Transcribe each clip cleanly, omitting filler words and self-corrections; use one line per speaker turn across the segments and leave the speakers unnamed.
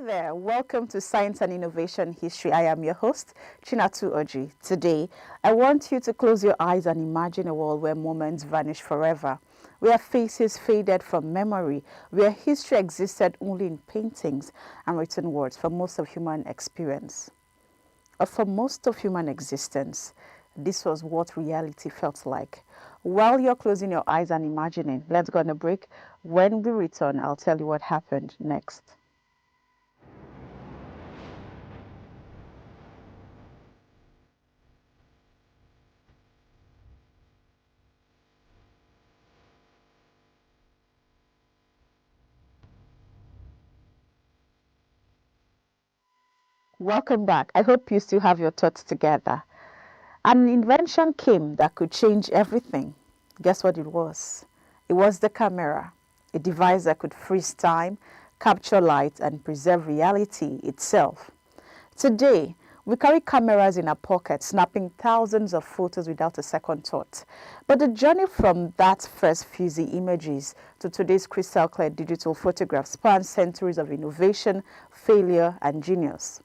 Hey there, welcome to Science and Innovation History. I am your host, Chinatu Oji. Today, I want you to close your eyes and imagine a world where moments vanish forever, where faces faded from memory, where history existed only in paintings and written words for most of human experience. Or for most of human existence, this was what reality felt like. While you're closing your eyes and imagining, let's go on a break. When we return, I'll tell you what happened next. Welcome back. I hope you still have your thoughts together. An invention came that could change everything. Guess what it was? It was the camera, a device that could freeze time, capture light, and preserve reality itself. Today, we carry cameras in our pockets, snapping thousands of photos without a second thought. But the journey from that first fuzzy images to today's crystal clear digital photographs spans centuries of innovation, failure, and genius.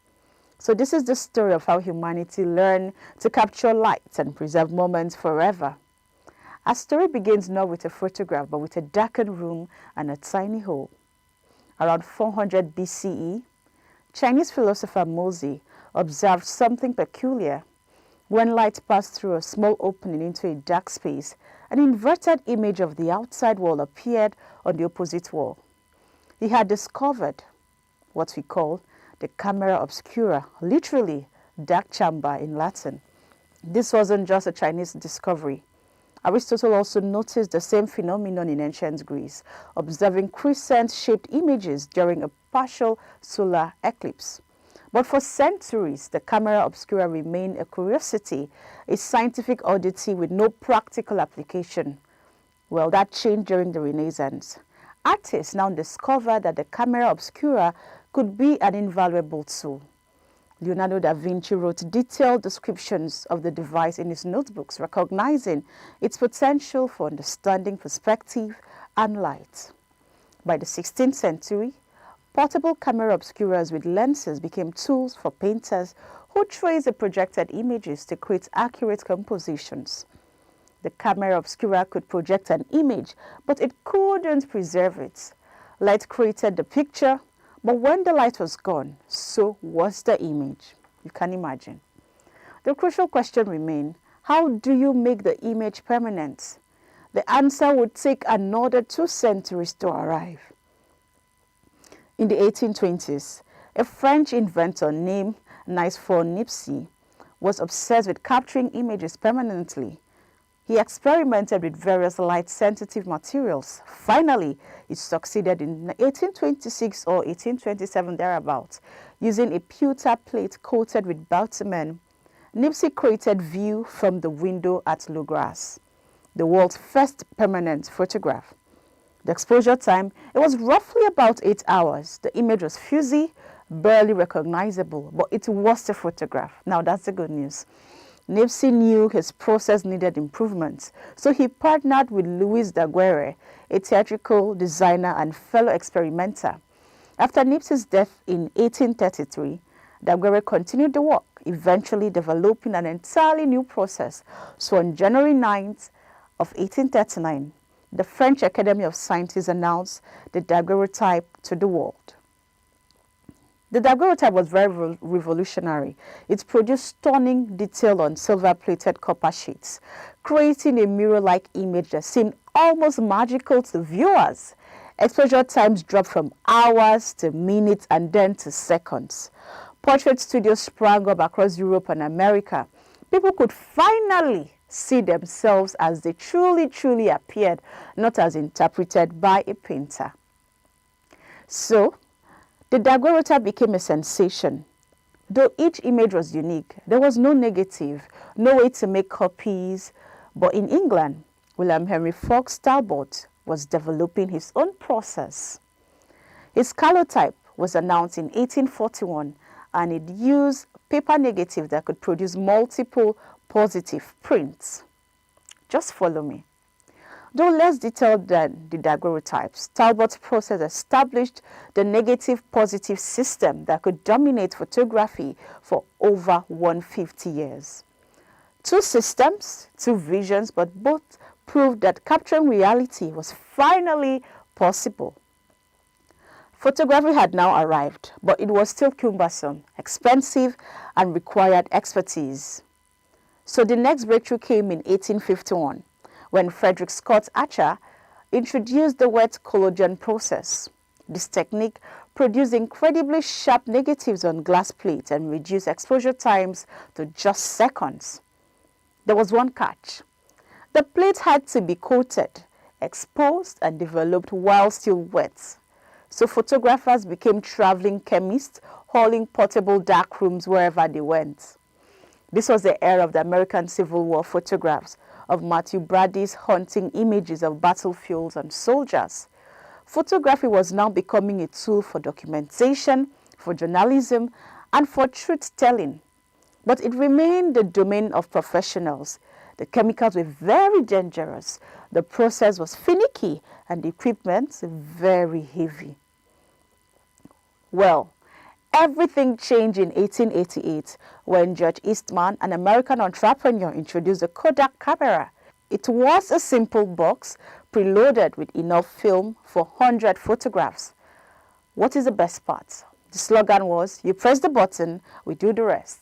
So this is the story of how humanity learned to capture light and preserve moments forever. Our story begins not with a photograph, but with a darkened room and a tiny hole. Around 400 BCE, Chinese philosopher Mozi observed something peculiar. When light passed through a small opening into a dark space, an inverted image of the outside wall appeared on the opposite wall. He had discovered what we call the camera obscura, literally dark chamber in Latin. This wasn't just a Chinese discovery. Aristotle also noticed the same phenomenon in ancient Greece, observing crescent-shaped images during a partial solar eclipse. But for centuries, the camera obscura remained a curiosity, a scientific oddity with no practical application. Well, that changed during the Renaissance. Artists now discovered that the camera obscura could be an invaluable tool. Leonardo da Vinci wrote detailed descriptions of the device in his notebooks, recognizing its potential for understanding perspective and light. By the 16th century, portable camera obscuras with lenses became tools for painters who traced the projected images to create accurate compositions. The camera obscura could project an image, but it couldn't preserve it. Light created the picture, but when the light was gone, so was the image. You can imagine. The crucial question remained, how do you make the image permanent? The answer would take another 2 centuries to arrive. In the 1820s, a French inventor named Nicéphore Niépce was obsessed with capturing images permanently. He experimented with various light-sensitive materials. Finally, he succeeded in 1826 or 1827 thereabouts. Using a pewter plate coated with bitumen, Niépce created View from the Window at Louvre, the world's first permanent photograph. The exposure time, it was roughly about 8 hours. The image was fuzzy, barely recognizable, but it was a photograph. Now that's the good news. Niépce knew his process needed improvements, so he partnered with Louis Daguerre, a theatrical designer and fellow experimenter. After Niépce's death in 1833, Daguerre continued the work, eventually developing an entirely new process. So on January 9th of 1839, the French Academy of Sciences announced the daguerreotype to the world. The daguerreotype was very revolutionary. It produced stunning detail on silver-plated copper sheets, creating a mirror-like image that seemed almost magical to viewers. Exposure times dropped from hours to minutes and then to seconds. Portrait studios sprang up across Europe and America. People could finally see themselves as they truly appeared, not as interpreted by a painter. So, the daguerreotype became a sensation. Though each image was unique, there was no negative, no way to make copies. But in England, William Henry Fox Talbot was developing his own process. His calotype was announced in 1841, and it used paper negative that could produce multiple positive prints. Just follow me. Though less detailed than the daguerreotypes, Talbot's process established the negative-positive system that could dominate photography for over 150 years. Two systems, two visions, but both proved that capturing reality was finally possible. Photography had now arrived, but it was still cumbersome, expensive, and required expertise. So the next breakthrough came in 1851, when Frederick Scott Archer introduced the wet collodion process. This technique produced incredibly sharp negatives on glass plates and reduced exposure times to just seconds. There was one catch. The plates had to be coated, exposed, and developed while still wet. So photographers became traveling chemists, hauling portable darkrooms wherever they went. This was the era of the American Civil War photographs of Matthew Brady's haunting images of battlefields and soldiers. Photography was now becoming a tool for documentation, for journalism, and for truth-telling. But it remained the domain of professionals. The chemicals were very dangerous, the process was finicky, and the equipment very heavy. Well, everything changed in 1888 when George Eastman, an American entrepreneur, introduced the Kodak camera. It was a simple box preloaded with enough film for 100 photographs. What is the best part? The slogan was, "You press the button, we do the rest."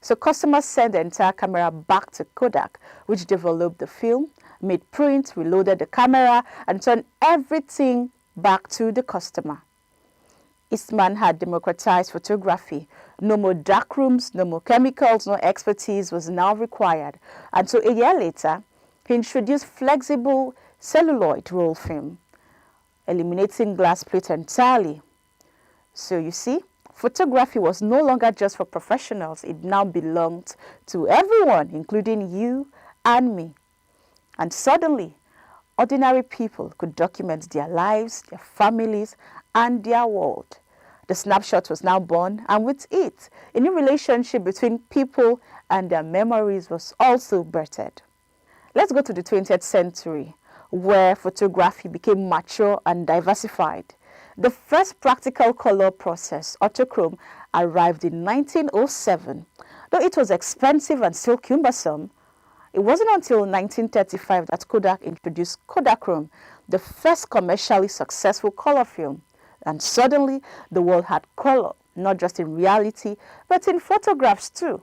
So customers sent the entire camera back to Kodak, which developed the film, made prints, reloaded the camera, and turned everything back to the customer. Eastman had democratized photography. No more darkrooms, no more chemicals, no expertise was now required. And so a year later, he introduced flexible celluloid roll film, eliminating glass plates entirely. So you see, photography was no longer just for professionals. It now belonged to everyone, including you and me. And suddenly, ordinary people could document their lives, their families, and their world. The snapshot was now born, and with it, a new relationship between people and their memories was also birthed. Let's go to the 20th century, where photography became mature and diversified. The first practical color process, autochrome, arrived in 1907. Though it was expensive and still cumbersome, it wasn't until 1935 that Kodak introduced Kodachrome, the first commercially successful color film. And suddenly, the world had color, not just in reality, but in photographs too.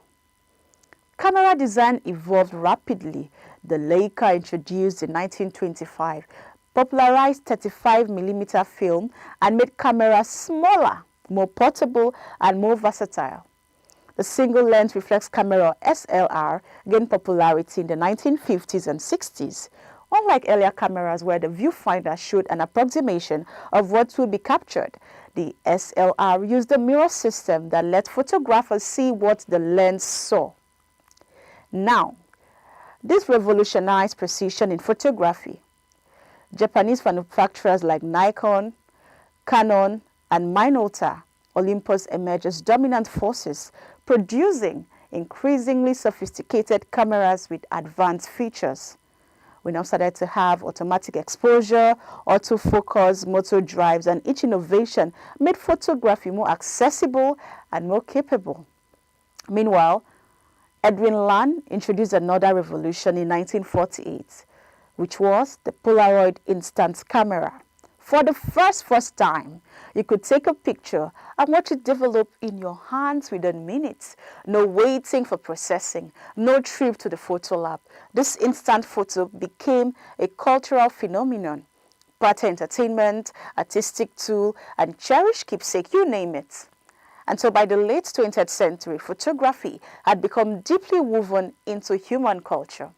Camera design evolved rapidly. The Leica, introduced in 1925, popularized 35mm film and made cameras smaller, more portable, and more versatile. The single-lens reflex camera SLR gained popularity in the 1950s and 60s. Unlike earlier cameras where the viewfinder showed an approximation of what would be captured, the SLR used a mirror system that let photographers see what the lens saw. Now, this revolutionized precision in photography. Japanese manufacturers like Nikon, Canon, and Minolta, Olympus emerged as dominant forces, producing increasingly sophisticated cameras with advanced features. We now started to have automatic exposure, autofocus, motor drives, and each innovation made photography more accessible and more capable. Meanwhile, Edwin Land introduced another revolution in 1948, which was the Polaroid instant camera. For the first time, you could take a picture and watch it develop in your hands within minutes. No waiting for processing, no trip to the photo lab. This instant photo became a cultural phenomenon, party entertainment, artistic tool, and cherished keepsake, you name it. And so by the late 20th century, photography had become deeply woven into human culture.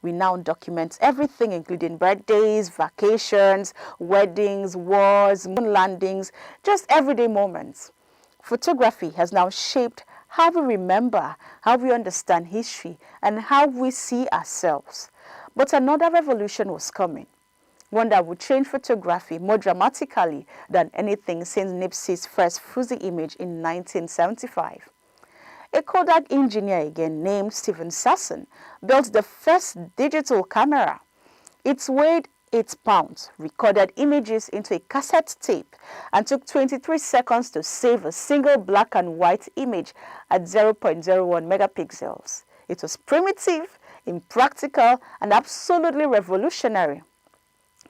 We now document everything, including birthdays, vacations, weddings, wars, moon landings, just everyday moments. Photography has now shaped how we remember, how we understand history, and how we see ourselves. But another revolution was coming, one that would change photography more dramatically than anything since Niépce's first fuzzy image in 1975. A Kodak engineer again named Stephen Sasson built the first digital camera. It weighed 8 pounds, recorded images into a cassette tape, and took 23 seconds to save a single black and white image at 0.01 megapixels. It was primitive, impractical, and absolutely revolutionary.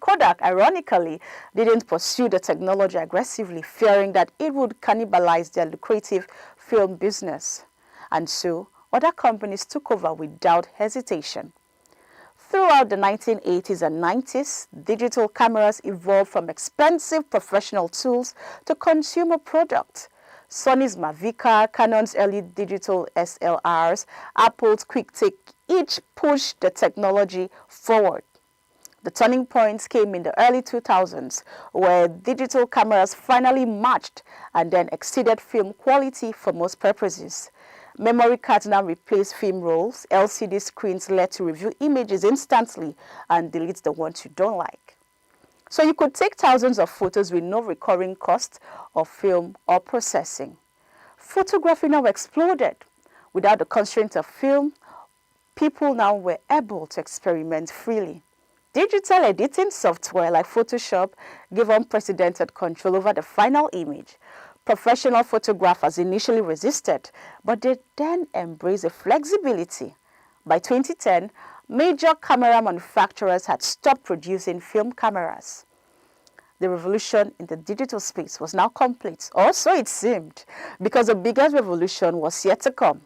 Kodak, ironically, didn't pursue the technology aggressively, fearing that it would cannibalize their lucrative film business. And so, other companies took over without hesitation. Throughout the 1980s and 90s, digital cameras evolved from expensive professional tools to consumer products. Sony's Mavic, Canon's early digital SLRs, Apple's QuickTake each pushed the technology forward. The turning points came in the early 2000s, where digital cameras finally matched and then exceeded film quality for most purposes. Memory cards now replace film rolls. LCD screens let you review images instantly and delete the ones you don't like. So you could take thousands of photos with no recurring cost of film or processing. Photography now exploded. Without the constraint of film, people now were able to experiment freely. Digital editing software like Photoshop gave unprecedented control over the final image. Professional photographers initially resisted, but they then embraced the flexibility. By 2010, major camera manufacturers had stopped producing film cameras. The revolution in the digital space was now complete, or so it seemed, because the biggest revolution was yet to come.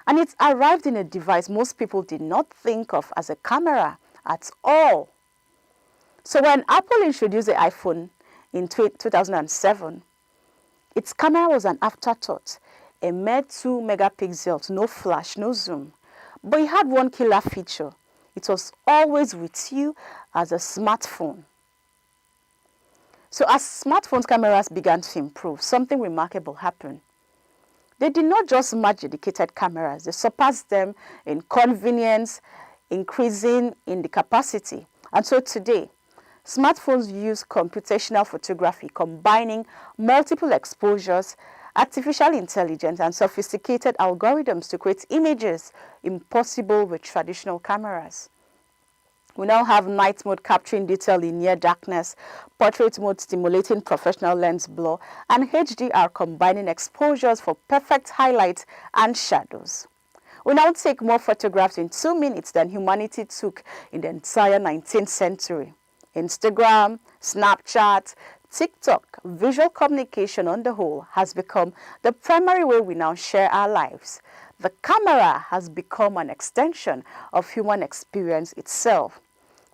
And it arrived in a device most people did not think of as a camera at all. So when Apple introduced the iPhone in 2007, its camera was an afterthought, a mere 2 megapixels, no flash, no zoom. But it had one killer feature. It was always with you as a smartphone. So as smartphone cameras began to improve, something remarkable happened. They did not just match dedicated cameras, they surpassed them in convenience, increasing in the capacity. And so today, smartphones use computational photography, combining multiple exposures, artificial intelligence, and sophisticated algorithms to create images impossible with traditional cameras. We now have night mode capturing detail in near darkness, portrait mode stimulating professional lens blur, and HDR combining exposures for perfect highlights and shadows. We now take more photographs in 2 minutes than humanity took in the entire 19th century. Instagram, Snapchat, TikTok, visual communication on the whole has become the primary way we now share our lives. The camera has become an extension of human experience itself.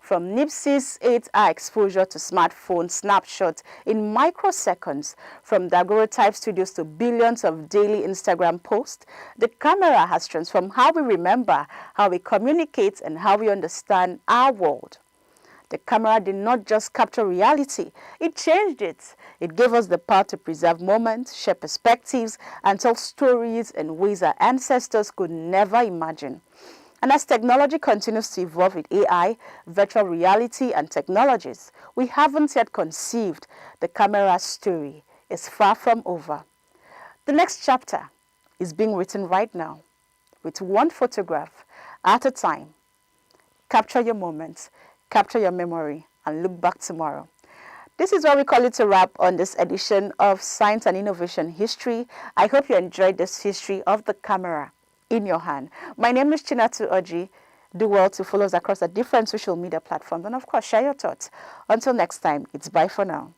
From Niépce's 8-hour exposure to smartphone snapshots in microseconds, from daguerreotype studios to billions of daily Instagram posts, the camera has transformed how we remember, how we communicate, and how we understand our world. The camera did not just capture reality, it changed it. It gave us the power to preserve moments, share perspectives, and tell stories in ways our ancestors could never imagine. And as technology continues to evolve with AI, virtual reality, and technologies we haven't yet conceived, the camera's story is far from over. The next chapter is being written right now, with one photograph at a time. Capture your moments, capture your memory, and look back tomorrow. This is what we call it a wrap on this edition of Science and Innovation History. I hope you enjoyed this history of the camera in your hand. My name is Chinatu Oji. Do well to follow us across the different social media platforms, and of course share your thoughts. Until next time, it's bye for now.